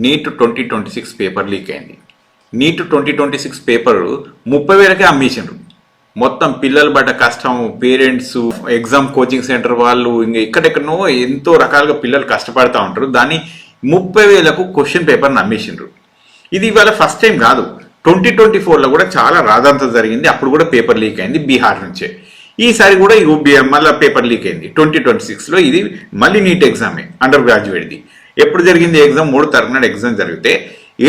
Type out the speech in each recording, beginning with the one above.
Neat 2026 paper leak అయింది. NEET 2026 paper 30,000కే అమ్మేసిండ్రు. మొత్తం పిల్లలు పడ్డ కష్టం, పేరెంట్స్, ఎగ్జామ్ కోచింగ్ సెంటర్ వాళ్ళు, ఇంకా ఎక్కడెక్కడనో ఎంతో రకాలుగా పిల్లలు కష్టపడతా ఉంటారు. దాన్ని 30,000కు క్వశ్చన్ పేపర్ని అమ్మేసిండ్రు. ఇది ఇవాళ ఫస్ట్ టైం కాదు, 2024లో కూడా చాలా రాద్ధాంతం జరిగింది. అప్పుడు కూడా పేపర్ లీక్ అయింది బీహార్ నుంచే. ఈసారి కూడా మళ్ళీ పేపర్ లీక్ అయింది 2026లో. ఇది మళ్ళీ నీట్ ఎగ్జామే, అండర్ గ్రాడ్యుయేట్ది. ఎప్పుడు జరిగింది ఎగ్జామ్? 3వ తారీఖు నాడు ఎగ్జామ్ జరిగితే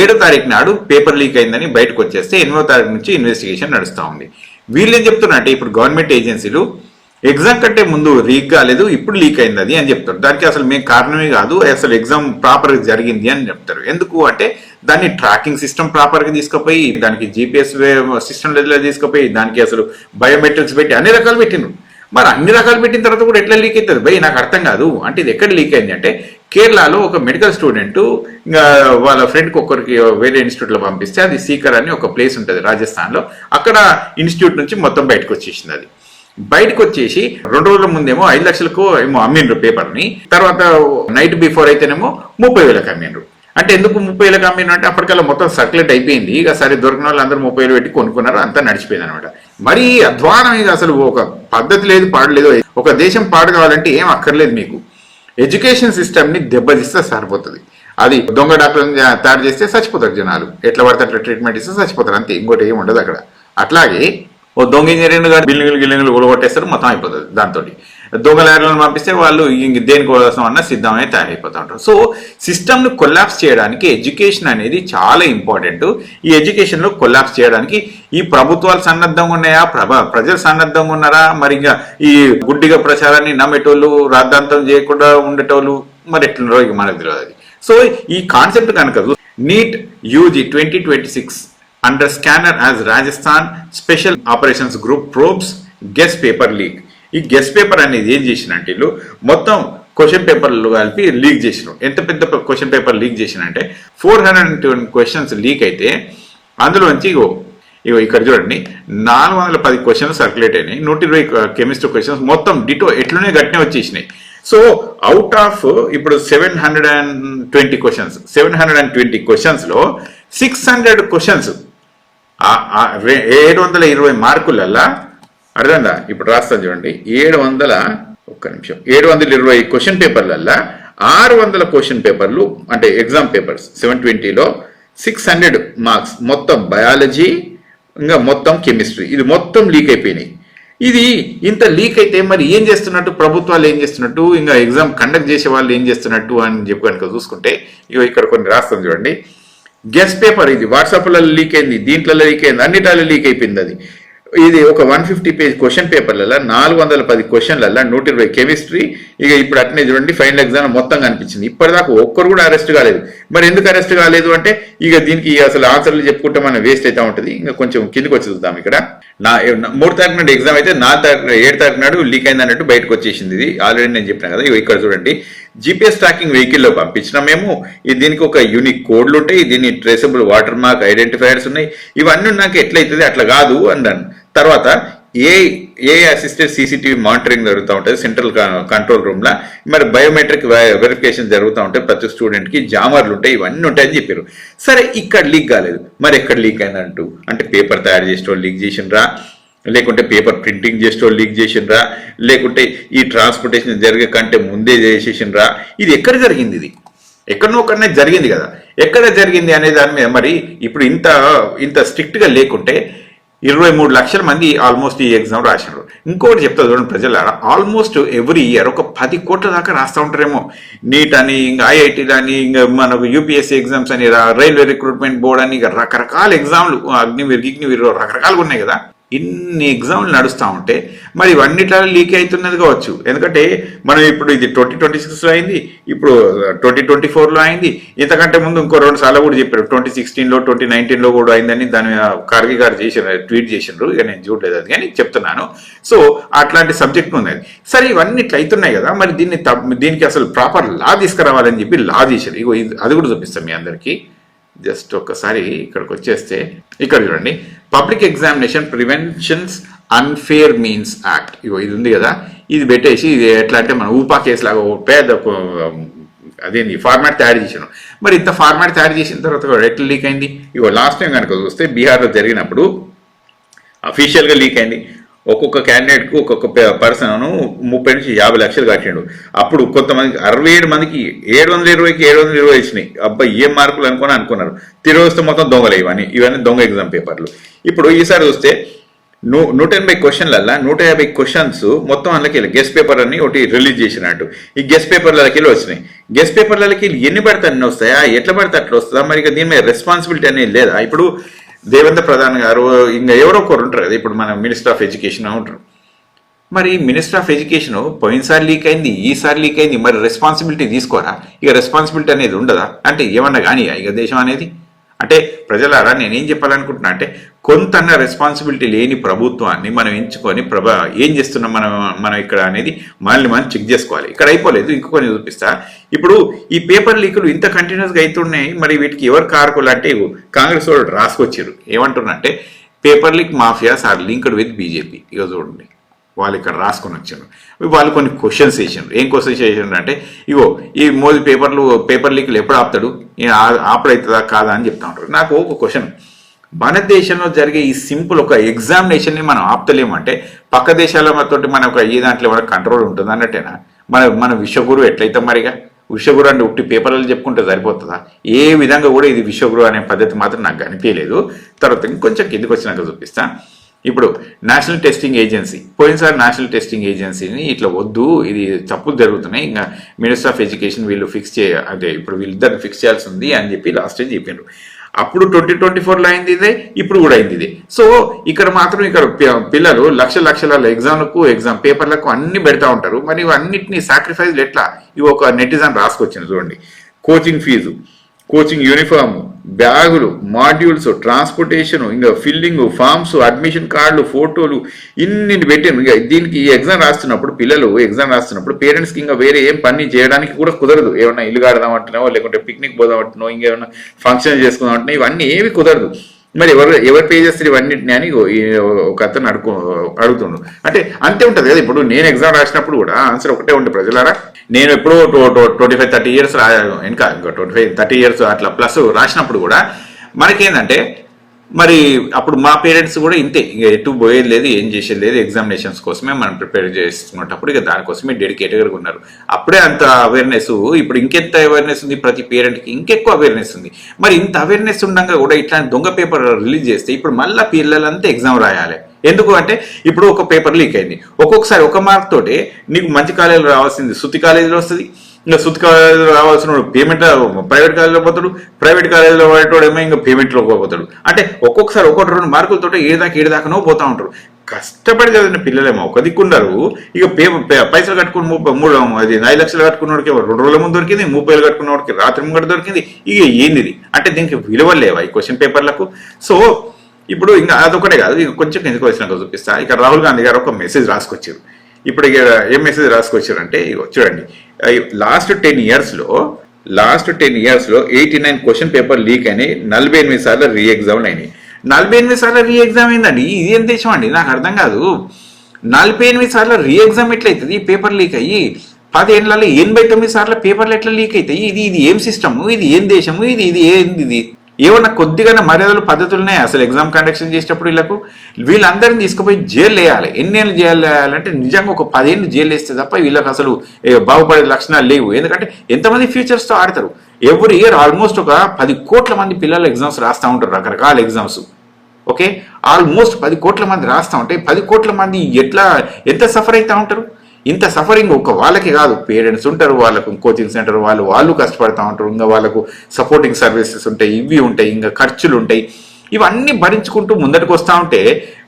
7వ తారీఖు నాడు పేపర్ లీక్ అయిందని బయటకు వచ్చేస్తే 8వ తారీఖు నుంచి ఇన్వెస్టిగేషన్ నడుస్తూ ఉంది. వీళ్ళు ఏం చెప్తున్నారంటే ఇప్పుడు గవర్నమెంట్ ఏజెన్సీలు ఎగ్జామ్ కంటే ముందు లీక్ కాలేదు, ఇప్పుడు లీక్ అయింది అది అని చెప్తారు. దానికి అసలు మేము కారణమే కాదు, అసలు ఎగ్జామ్ ప్రాపర్గా జరిగింది అని చెప్తారు. ఎందుకు అంటే దాన్ని ట్రాకింగ్ సిస్టమ్ ప్రాపర్గా తీసుకుపోయి, దానికి జీపీఎస్ సిస్టమ్ తీసుకుపోయి, దానికి అసలు బయోమెట్రిక్స్ పెట్టి అన్ని రకాలు పెట్టిండ్రు. మరి అన్ని రకాలు పెట్టిన తర్వాత కూడా ఎట్లా లీక్ అవుతుంది భయ్? నాకు అర్థం కాదు. అంటే ఇది ఎక్కడ లీక్ అయింది అంటే కేరళలో ఒక మెడికల్ స్టూడెంట్ ఇంకా వాళ్ళ ఫ్రెండ్కి ఒక్కరికి వేరే ఇన్స్టిట్యూట్లో పంపిస్తే, అది సీకర్ అని ఒక ప్లేస్ ఉంటుంది రాజస్థాన్లో, అక్కడ ఇన్స్టిట్యూట్ నుంచి మొత్తం బయటకు వచ్చేసింది. అది బయటకు వచ్చేసి 2 రోజుల ముందేమో 5 లక్షలకు ఏమో అమ్మిండ్రు పేపర్ని, తర్వాత నైట్ బిఫోర్ అయితేనేమో 30,000కి అమ్మిండ్రు. అంటే ఎందుకు 30,000కి అమ్మిండ్రు అంటే అప్పటికల్లా మొత్తం సర్క్యులేట్ అయిపోయింది. ఇక సరే దొరికిన వాళ్ళు అందరూ 30,000 పెట్టి కొనుక్కున్నారు, అంతా నడిచిపోయింది అనమాట. మరీ అధ్వానం. ఇది అసలు ఒక పద్ధతి లేదు, పాడలేదు. ఒక దేశం పాడు కావాలంటే ఏం అక్కర్లేదు, మీకు ఎడ్యుకేషన్ సిస్టమ్ని దెబ్బతీస్తే సరిపోతుంది. అది దొంగ డాక్టర్ని తయారు చేస్తే చచ్చిపోతారు జనాలు, ఎట్లా పడితే అట్లా ట్రీట్మెంట్ ఇస్తే చచ్చిపోతారు, అంతే, ఇంకోటి ఏమి ఉండదు అక్కడ. అట్లాగే ఓ దొంగ ఇంజనీరింగ్ గారు బిల్డింగ్లు కొట్టేస్తారు, మొత్తం అయిపోతుంది. దాంతో దొంగ లాయర్లను పంపిస్తే వాళ్ళు దేనికోసం అన్నా సిద్ధమై తయారైపోతూ ఉంటారు. సో సిస్టమ్ను కొలాప్స్ చేయడానికి ఎడ్యుకేషన్ అనేది చాలా ఇంపార్టెంట్. ఈ ఎడ్యుకేషన్లో కొలాప్స్ చేయడానికి ఈ ప్రభుత్వాలు సన్నద్ధంగా ఉన్నాయా, ప్రజలు సన్నద్ధంగా ఉన్నారా? మరి ఇంకా ఈ గుడ్డిగా ప్రచారాన్ని నమ్మేటోళ్ళు, రాద్ధాంతం చేయకుండా ఉండేటోళ్ళు మరి ఎట్లున్నారో ఇక మనకు తెలియదు. సో ఈ కాన్సెప్ట్ కనుక NEET UG 2026 under scanner as Rajasthan Special Operations Group probes guest paper leak. ఈ గెస్ట్ పేపర్ అనేది ఏం చేసినంటే వీళ్ళు మొత్తం క్వశ్చన్ పేపర్లు కలిపి లీక్ చేసినారు. ఎంత పెద్ద క్వశ్చన్ పేపర్ లీక్ చేసినంటే 420 క్వశ్చన్స్ లీక్ అయితే అందులోంచి ఇగో ఇక్కడ చూడండి 410 క్వశ్చన్స్ సర్క్యులేట్ అయినాయి, 120 కెమిస్ట్రీ క్వశ్చన్స్ మొత్తం డిటో ఎట్లనే గట్టినే వచ్చేసినాయి. సో అవుట్ ఆఫ్ ఇప్పుడు 720 క్వశ్చన్స్, 720 క్వశ్చన్స్లో 600 క్వశ్చన్స్ 720 మార్కులల్లా అర్థందా? ఇప్పుడు రాస్తాను చూడండి, 720 క్వశ్చన్ పేపర్లల్లా 600 క్వశ్చన్ పేపర్లు అంటే ఎగ్జామ్ పేపర్స్ 720లో 600 మార్క్స్ మొత్తం బయాలజీ ఇంకా మొత్తం కెమిస్ట్రీ ఇది మొత్తం లీక్ అయిపోయినాయి. ఇది ఇంత లీక్ అయితే మరి ఏం చేస్తున్నట్టు, ప్రభుత్వాలు ఏం చేస్తున్నట్టు, ఇంకా ఎగ్జామ్ కండక్ట్ చేసే వాళ్ళు ఏం చేస్తున్నట్టు అని చెప్పి కనుక చూసుకుంటే ఇక్కడ కొన్ని రాస్తాను చూడండి. గెస్ట్ పేపర్ ఇది వాట్సాప్లలో లీక్ అయింది, దీంట్లో లీక్ అయింది, అన్నిటాలో లీక్ అయిపోయింది. అది ఇది ఒక 150 పేజ్ క్వశ్చన్ పేపర్లలో 410 క్వశ్చన్లలో 120 కెమిస్ట్రీ. ఇక ఇప్పుడు అట్నే చూడండి ఫైనల్ ఎగ్జామ్ మొత్తం కనిపించింది. ఇప్పటిదాకా ఒక్కరు కూడా అరెస్ట్ కాలేదు. మరి ఎందుకు అరెస్ట్ కాలేదు అంటే ఇక దీనికి అసలు ఆన్సర్లు చెప్పుకుంటే మనం వేస్ట్ అవుతా ఉంటుంది. ఇంకా కొంచెం కిందకి వచ్చి చూద్దాం. ఇక్కడ 3వ తారీఖు నాడు ఎగ్జామ్ అయితే 7వ తారీఖు నాడు లీక్ అయింది అన్నట్టు బయటకు వచ్చేసింది. ఇది ఆల్రెడీ నేను చెప్పినా కదా. ఇక్కడ చూడండి జీపీఎస్ ట్రాకింగ్ వెహికల్లో పంపించినా మేము, దీనికి ఒక యూనిక్ కోడ్లు ఉంటాయి, దీన్ని ట్రేసబుల్ వాటర్ మార్క్ ఐడెంటిఫైయర్స్ ఉన్నాయి. ఇవన్నీ నాకు ఎట్లయితుంది అట్లా కాదు అన్నాను. తర్వాత ఏ అసిస్టెడ్ సీసీటీవీ మానిటరింగ్ జరుగుతూ ఉంటుంది సెంట్రల్ కంట్రోల్ రూమ్లో. మరి బయోమెట్రిక్ వెరిఫికేషన్ జరుగుతూ ఉంటాయి, ప్రతి స్టూడెంట్కి జామర్లు ఉంటాయి, ఇవన్నీ ఉంటాయని చెప్పారు. సరే ఇక్కడ లీక్ కాలేదు, మరి ఎక్కడ లీక్ అయిందంటూ అంటే పేపర్ తయారు చేసేటోళ్ళు లీక్ చేసిండ్రా, లేకుంటే పేపర్ ప్రింటింగ్ చేసేటోళ్ళు లీక్ చేసిండ్రా, లేకుంటే ఈ ట్రాన్స్పోర్టేషన్ జరిగే కంటే ముందే చేసేసిండ్రా? ఇది ఎక్కడ జరిగింది? ఇది ఎక్కడనో ఒకనే జరిగింది కదా. ఎక్కడ జరిగింది అనే దాని మీద మరి ఇప్పుడు ఇంత స్ట్రిక్ట్గా లేకుంటే 23 లక్షల మంది ఆల్మోస్ట్ ఈ ఎగ్జామ్ రాసినారు. ఇంకోటి చెప్తా చూడండి ప్రజలు, ఆల్మోస్ట్ ఎవ్రీ ఇయర్ ఒక 10 కోట్ల దాకా రాస్తూ ఉంటారేమో. నీట్ అని, ఇంకా ఐఐటీలు అని, ఇంకా మనకు యూపీఎస్సీ ఎగ్జామ్స్ అని, రైల్వే రిక్రూట్మెంట్ బోర్డ్ అని, ఇక రకరకాల ఎగ్జామ్లు, అగ్నివీర్ రకరకాలుగా ఉన్నాయి కదా. ఇన్ని ఎగ్జామ్లు నడుస్తూ ఉంటే మరి ఇవన్నిట్లో లీక్ అవుతున్నది కావచ్చు. ఎందుకంటే మనం ఇప్పుడు ఇది 2026లో అయింది, ఇప్పుడు 2024లో అయింది, ఇంతకంటే ముందు ఇంకో 2 సార్లు కూడా చెప్పారు. 2016లో 2019లో కూడా అయిందని దాని ఖార్గే గారు ట్వీట్ చేసిండ్రు. ఇక నేను చూడలేదు అది, కానీ చెప్తున్నాను. సో అట్లాంటి సబ్జెక్ట్ ఉన్నది. సరే ఇవన్నీ ఇట్లా అవుతున్నాయి కదా, మరి దీనికి అసలు ప్రాపర్ లా తీసుకురావాలని చెప్పి లా తీసారు. ఇగో అది కూడా చూపిస్తాం మీ అందరికీ. జస్ట్ ఒక్కసారి ఇక్కడికి వచ్చేస్తే ఇక్కడ చూడండి, public examination preventions unfair means act. ఇగో ఇది ఉంది కదా, ఇది పెట్టేసి ఇది ఎట్లా అంటే మన ఊపా కేసు లాగా పెద్ద అదేంది ఫార్మాట్ తయారు చేసాను. మరి ఇంత ఫార్మాట్ తయారు చేసిన తర్వాత కూడా ఎట్లా లీక్ అయింది? ఇగో లాస్ట్ టైం కనుక చూస్తే బీహార్లో జరిగినప్పుడు అఫీషియల్గా లీక్ అయింది. ఒక్కొక్క క్యాండిడేట్కు ఒక్కొక్క పర్సన్ 30 నుంచి 50 లక్షలు కట్టిండు. అప్పుడు కొంతమందికి 67 మందికి 720కి 720 వచ్చినాయి. అబ్బాయి ఏం మార్కులు అనుకున్నారు. తిరిగి వస్తే మొత్తం దొంగలు ఇవన్నీ దొంగ ఎగ్జామ్ పేపర్లు. ఇప్పుడు ఈసారి చూస్తే 180 క్వశ్చన్లల్లా 150 క్వశ్చన్స్ మొత్తం అందులోకి గెస్ట్ పేపర్ అని ఒకటి రిలీజ్ చేసినట్టు. ఈ గెస్ట్ పేపర్లకి వచ్చినాయి. గెస్ట్ పేపర్లకి ఎన్ని పడితే అన్ని వస్తాయా, ఎట్లా పడితే అట్లా వస్తుందా? మరి ఇక దీని మీద రెస్పాన్సిబిలిటీ అనేది లేదా? ఇప్పుడు దేవేంద్ర ప్రధాన్ గారు ఇంకా ఎవరో ఒకరు ఉంటారు కదా, ఇప్పుడు మన మినిస్టర్ ఆఫ్ ఎడ్యుకేషన్ ఉంటారు. మరి మినిస్టర్ ఆఫ్ ఎడ్యుకేషన్ పోయినసారి లీక్ అయింది, ఈసారి లీక్ అయింది, మరి రెస్పాన్సిబిలిటీ తీసుకోరా? ఇక రెస్పాన్సిబిలిటీ అనేది ఉండదా? అంటే ఏమన్నా కానీ ఇక దేశం అనేది అంటే ప్రజలారా నేనేం చెప్పాలనుకుంటున్నా అంటే కొంతన్న రెస్పాన్సిబిలిటీ లేని ప్రభుత్వాన్ని మనం ఎంచుకొని ఏం చేస్తున్నాం మనం ఇక్కడ అనేది మనల్ని మనం చెక్ చేసుకోవాలి. ఇక్కడ అయిపోలేదు, ఇంకొన్ని చూపిస్తా. ఇప్పుడు ఈ పేపర్ లీకులు ఇంత కంటిన్యూస్గా అవుతున్నాయి, మరి వీటికి ఎవరు కారకులు అంటే కాంగ్రెస్ వాళ్ళు రాసుకొచ్చారు. ఏమంటున్నారంటే paper leak mafias are linked with BJP. ఇక చూడండి, వాళ్ళు ఇక్కడ రాసుకొని వచ్చారు. వాళ్ళు కొన్ని క్వశ్చన్స్ వేసారు. ఏం క్వశ్చన్స్ వేసారు అంటే ఇగో ఈ మోదీ పేపర్ లీకులు ఎప్పుడు ఆపుతాడు, ఆపడవుతుందా కాదా అని చెప్తా ఉంటారు. నాకు ఒక క్వశ్చన్, మన దేశంలో జరిగే ఈ సింపుల్ ఒక ఎగ్జామినేషన్ని మనం ఆపుతలేమంటే పక్క దేశాలతో మన ఒక ఏ దాంట్లో మనకు కంట్రోల్ ఉంటుంది అన్నట్టేనా? మన విశ్వగురు ఎట్లయితే మరిగా విశ్వగురు అంటే ఉట్టి పేపర్లు చెప్పుకుంటే సరిపోతుందా? ఏ విధంగా కూడా ఇది విశ్వగురు అనే పద్ధతి మాత్రం నాకు అనిపించలేదు. తర్వాత ఇంకొంచెం కిందికి వచ్చినాక చూపిస్తా. ఇప్పుడు నేషనల్ టెస్టింగ్ ఏజెన్సీ, పోయినసారి నేషనల్ టెస్టింగ్ ఏజెన్సీని ఇట్లా వద్దు, ఇది తప్పులు జరుగుతున్నాయి, ఇంకా మినిస్టర్ ఆఫ్ ఎడ్యుకేషన్ వీళ్ళు అంటే ఇప్పుడు వీళ్ళిద్దరిని ఫిక్స్ చేయాల్సి ఉంది అని చెప్పి లాస్ట్ టైం చెప్పారు. అప్పుడు 2024లో అయింది ఇదే, ఇప్పుడు కూడా అయింది ఇదే. సో ఇక్కడ మాత్రం పిల్లలు లక్షల ఎగ్జామ్ పేపర్లకు అన్ని పెడతా ఉంటారు. మరి ఇవన్నిటిని సాక్రిఫైస్ ఎట్లా? ఇవి ఒక నెటిజన్ రాసుకొచ్చింది చూడండి. కోచింగ్ ఫీజు, కోచింగ్ యూనిఫామ్, బ్యాగులు, మాడ్యూల్స్, ట్రాన్స్పోర్టేషన్, ఇంకా ఫిల్లింగ్, ఫామ్స్, అడ్మిషన్ కార్డులు, ఫోటోలు ఇన్ని పెట్టాను. ఇంకా దీనికి ఈ ఎగ్జామ్ రాస్తున్నప్పుడు పిల్లలు ఎగ్జామ్ రాస్తున్నప్పుడు పేరెంట్స్కి ఇంకా వేరే ఏం పని చేయడానికి కూడా కుదరదు. ఏమన్నా ఇల్లు కాడదాం అంటున్నావో, లేకుంటే పిక్నిక్ పోదాం అంటున్నావు, ఇంకేమన్నా ఫంక్షన్ చేసుకుందాం అంటున్నావు, ఇవన్నీ ఏవి కుదరదు. మరి ఎవరు పే చేస్తారు ఇవన్నిటిని అని ఒక అతను అడుగుతుండు. అంటే అంతే ఉంటుంది కదా. ఇప్పుడు నేను ఎగ్జామ్ రాసినప్పుడు కూడా ఆన్సర్ ఒకటే ఉంటుంది ప్రజలారా. నేను ఎప్పుడో 25-30 ఇయర్స్ ఇంకా 25-30 ఇయర్స్ అట్లా ప్లస్ రాసినప్పుడు కూడా మనకేందంటే మరి అప్పుడు మా పేరెంట్స్ కూడా ఇంతే, ఇక ఎటు పోయేది లేదు, ఏం చేసేది లేదు, ఎగ్జామినేషన్స్ కోసమే మనం ప్రిపేర్ చేసుకున్నప్పుడు ఇక దానికోసమే డెడికేటెడ్గా ఉన్నారు. అప్పుడే అంత అవేర్నెస్, ఇప్పుడు ఇంకెంత అవేర్నెస్ ఉంది ప్రతి పేరెంట్కి, ఇంకెక్కువ అవేర్నెస్ ఉంది. మరి ఇంత అవేర్నెస్ ఉండగా కూడా ఇట్లాంటి దొంగ పేపర్ రిలీజ్ చేస్తే ఇప్పుడు మళ్ళీ పిల్లలంతా ఎగ్జామ్ రాయాలి. ఎందుకు అంటే ఇప్పుడు ఒక పేపర్ లీక్ అయింది, ఒక్కొక్కసారి ఒక మార్క్ తోటి నీకు మంచి కాలేజీలో రావాల్సింది శృతి కాలేజీలో వస్తుంది, ఇంకా శృతి కాలేజీలో రావాల్సిన పేమెంట్ ప్రైవేట్ కాలేజీలో పోతాడు, ప్రైవేట్ కాలేజీలో వాడేటోడేమో ఇంకా పేమెంట్లో పోతాడు. అంటే ఒక్కొక్కసారి 1-2 మార్కులతో ఏదాకానో పోతా ఉంటారు. కష్టపడి చదివిన పిల్లలేమో ఒక దిక్కున్నారు, ఇక పైసలు కట్టుకుని 5 లక్షలు కట్టుకున్నోడికి 2 రోజుల ముందు దొరికింది, 30,000 కట్టుకున్నోడికి రాత్రి ముంగట దొరికింది. ఇక ఏంది అంటే దీనికి విలువలు లేవా ఈ క్వశ్చన్ పేపర్లకు? సో ఇప్పుడు ఇంకా అదొకటే కాదు, ఇక కొంచెం ఎందుకు వచ్చినాక చూపిస్తా. ఇక రాహుల్ గాంధీ గారు ఒక మెసేజ్ రాసుకొచ్చారు. ఇప్పుడు ఇక ఏం మెసేజ్ రాసుకొచ్చారంటే చూడండి, లాస్ట్ 10 ఇయర్స్లో 89 క్వశ్చన్ పేపర్ లీక్ అయినాయి, 48 సార్లు రీ ఎగ్జామ్లు అయినాయి. 48 సార్లు రీ ఎగ్జామ్ అయిందండి. ఇది ఏం దేశం అండి? నాకు అర్థం కాదు. 48 సార్లు రీ ఎగ్జామ్ ఎట్లయితుంది? ఈ పేపర్ లీక్ అయ్యి 10 ఏళ్ళలో 89 సార్లు పేపర్లు ఎట్లా లీక్ అవుతాయి? ఇది ఏం సిస్టము? ఇది ఏం దేశము? ఇది ఏంది? ఏమన్నా కొద్దిగా మర్యాదలు పద్ధతులున్నాయి అసలు ఎగ్జామ్ కండక్షన్ చేసేటప్పుడు? వీళ్ళందరినీ తీసుకుపోయి జైలు వేయాలి. ఎన్నేళ్ళు జైలు వేయాలంటే నిజంగా ఒక 10 ఏళ్ళు జైలు వేస్తే తప్ప వీళ్ళకి అసలు బాగుపడే లక్షణాలు లేవు. ఎందుకంటే ఎంతమంది ఫ్యూచర్స్తో ఆడతారు. ఎవ్రీ ఇయర్ ఆల్మోస్ట్ ఒక 10 కోట్ల మంది పిల్లలు ఎగ్జామ్స్ రాస్తూ ఉంటారు, రకరకాల ఎగ్జామ్స్. ఓకే, ఆల్మోస్ట్ 10 కోట్ల మంది రాస్తూ ఉంటే 10 కోట్ల మంది ఎంత సఫర్ అవుతూ ఉంటారు? ఇంత సఫరింగ్ ఒక వాళ్ళకి కాదు, పేరెంట్స్ ఉంటారు, వాళ్ళకు కోచింగ్ సెంటర్ వాళ్ళు కష్టపడతా ఉంటారు, ఇంకా వాళ్ళకు సపోర్టింగ్ సర్వీసెస్ ఉంటాయి, ఇవి ఉంటాయి, ఇంకా ఖర్చులు ఉంటాయి. ఇవన్నీ భరించుకుంటూ ముందరికి వస్తూ ఉంటే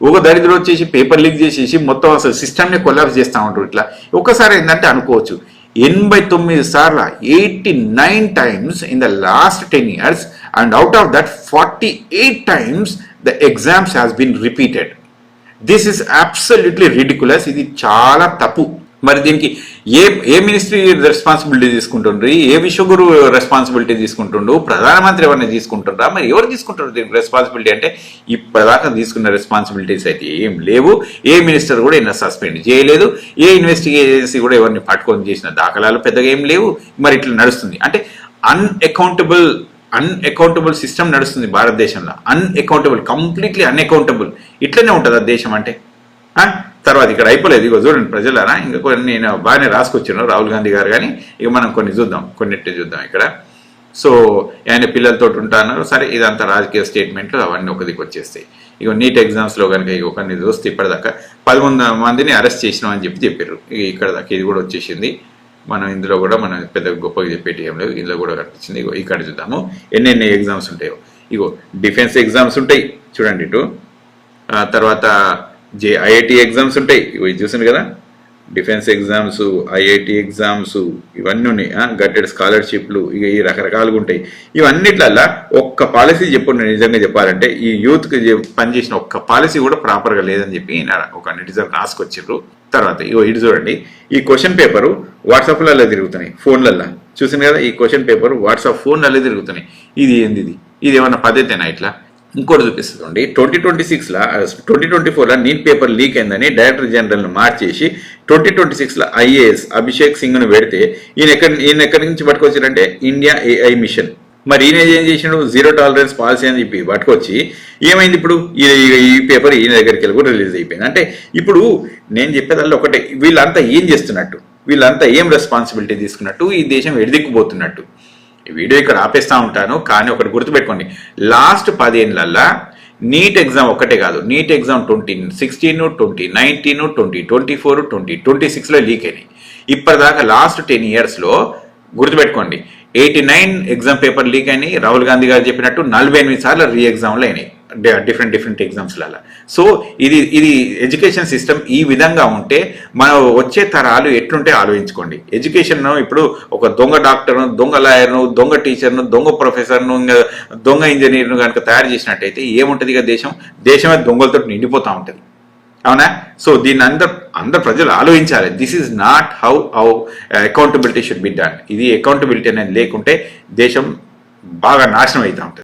ఒక దరిద్రం వచ్చేసి పేపర్ లీక్ చేసేసి మొత్తం అసలు సిస్టమ్ని కొలాప్స్ చేస్తూ ఉంటారు. ఇట్లా ఒక్కసారి ఏంటంటే అనుకోవచ్చు 89 సార్లు 89 times in the last 10 years, and out of that 48 times the exams has been repeated. This is absolutely ridiculous. ఇది చాలా తప్పు. మరి దీనికి ఏ మినిస్ట్రీ రెస్పాన్సిబిలిటీ తీసుకుంటుండ్రు, ఏ విశ్వగురు రెస్పాన్సిబిలిటీ తీసుకుంటుండ్రు, ప్రధానమంత్రి ఎవరిని తీసుకుంటుండ్రా, మరి ఎవరు తీసుకుంటారు దీనికి రెస్పాన్సిబిలిటీ అంటే ఇప్పటిదాకా తీసుకున్న రెస్పాన్సిబిలిటీస్ అయితే ఏం లేవు. ఏ మినిస్టర్ కూడా ఈయన సస్పెండ్ చేయలేదు, ఏ ఇన్వెస్టిగేషన్సీ కూడా ఎవరిని పట్టుకొని చేసిన దాఖలాలు పెద్దగా ఏం లేవు. మరి ఇట్లా నడుస్తుంది అంటే అన్అకౌంటబుల్ సిస్టమ్ నడుస్తుంది భారతదేశంలో. Completely unaccountable. ఇట్లనే ఉంటుంది ఆ దేశం అంటే. తర్వాత ఇక్కడ అయిపోలేదు, ఇక చూడండి ప్రజలారా, ఇంకా కొన్ని నేను బాగానే రాసుకొచ్చాను రాహుల్ గాంధీ గారు, కానీ ఇక మనం కొన్నిటి చూద్దాం ఇక్కడ. సో ఆయన పిల్లలతో ఉంటాన్నారు, సరే ఇదంతా రాజకీయ స్టేట్మెంట్లు అవన్నీ ఒక దిక్కు వచ్చేస్తాయి. ఇక నీట్ ఎగ్జామ్స్లో కనుక ఇక కొన్ని చూస్తే ఇప్పటిదాకా 11 మందిని అరెస్ట్ చేసినామని చెప్పారు. ఇక్కడ దాకా ఇది కూడా వచ్చేసింది. మనం ఇందులో కూడా మనం పెద్ద గొప్పగా చెప్పేటి ఏం లేవు, ఇందులో కూడా కనిపించింది. ఇగో ఇక్కడ చూద్దాము ఎన్నెన్ని ఎగ్జామ్స్ ఉంటాయో. ఇగో డిఫెన్స్ ఎగ్జామ్స్ ఉంటాయి చూడండి ఇటు, తర్వాత ఐఐటి ఎగ్జామ్స్ ఉంటాయి, ఇవి చూసాను కదా, డిఫెన్స్ ఎగ్జామ్స్, ఐఐటి ఎగ్జామ్స్ ఇవన్నీ ఉన్నాయి. గట్టెడ్ స్కాలర్షిప్లు, ఇక ఈ రకరకాలుగా ఉంటాయి. ఇవన్నిట్లల్లా ఒక్క పాలసీ చెప్పండి నిజంగా చెప్పాలంటే, ఈ యూత్కి పనిచేసిన ఒక్క పాలసీ కూడా ప్రాపర్గా లేదని చెప్పి ఒక నెటిజన్ రాసుకొచ్చిర్రు. తర్వాత ఇగో ఇటు చూడండి, ఈ క్వశ్చన్ పేపరు వాట్సాప్లలో తిరుగుతున్నాయి, ఫోన్లల్లో చూసాను కదా, ఈ క్వశ్చన్ పేపర్ వాట్సాప్ ఫోన్లలో తిరుగుతున్నాయి. ఇది ఏంది, ఇది ఏమన్నా పద్ధతేనా ఇట్లా? ఇంకోటి చూపిస్తుంది, 2024లో నీట్ పేపర్ లీక్ అయిందని డైరెక్టర్ జనరల్ను మార్చేసి 2026లో ఐఏఎస్ అభిషేక్ సింగ్ను పెడితే ఈయన ఎక్కడి నుంచి పట్టుకొచ్చారంటే ఇండియా ఏఐ మిషన్. మరి ఈయన ఏం చేసినాడు, జీరో టాలరెన్స్ పాలసీ అని చెప్పి పట్టుకొచ్చి ఏమైంది ఇప్పుడు ఈ పేపర్ ఈయన దగ్గరికి వెళ్ళి కూడా రిలీజ్ అయిపోయింది. అంటే ఇప్పుడు నేను చెప్పేదల్లా ఒకటే, వీళ్ళంతా ఏం చేస్తున్నట్టు, వీళ్ళంతా ఏం రెస్పాన్సిబిలిటీ తీసుకున్నట్టు, ఈ దేశం ఎడిదిక్కుపోతున్నట్టు. ఈ వీడియో ఇక్కడ ఆపేస్తూ ఉంటాను, కానీ ఒకటి గుర్తుపెట్టుకోండి, లాస్ట్ 10 ఏళ్ళల్లో నీట్ ఎగ్జామ్ ఒక్కటే కాదు, నీట్ ఎగ్జామ్ 2016, 2019, 2024, 2026లో లీక్ అయినాయి. ఇప్పటిదాకా లాస్ట్ 10 yearsలో గుర్తుపెట్టుకోండి 89 ఎగ్జామ్ పేపర్ లీక్ అయినాయి. రాహుల్ గాంధీ గారు చెప్పినట్టు 48 సార్లు రీ ఎగ్జామ్లు అయినాయి డిఫరెంట్ ఎగ్జామ్స్లలో. సో ఇది ఎడ్యుకేషన్ సిస్టమ్ ఈ విధంగా ఉంటే మన వచ్చే తరాలు ఎట్లుంటే ఆలోచించుకోండి. ఎడ్యుకేషన్ ఇప్పుడు ఒక దొంగ డాక్టర్ను, దొంగ లాయర్ను, దొంగ టీచర్ను, దొంగ ప్రొఫెసర్ను, దొంగ ఇంజనీర్ను కనుక తయారు చేసినట్టయితే ఏముంటుంది ఇక దేశమే దొంగలతో నిండిపోతూ ఉంటుంది. అవునా? సో దీన్ని అందరు ప్రజలు ఆలోచించాలి. This is not how accountability should be done. ఇది అకౌంటబిలిటీ అనేది లేకుంటే దేశం బాగా నాశనం అవుతూ ఉంటుంది.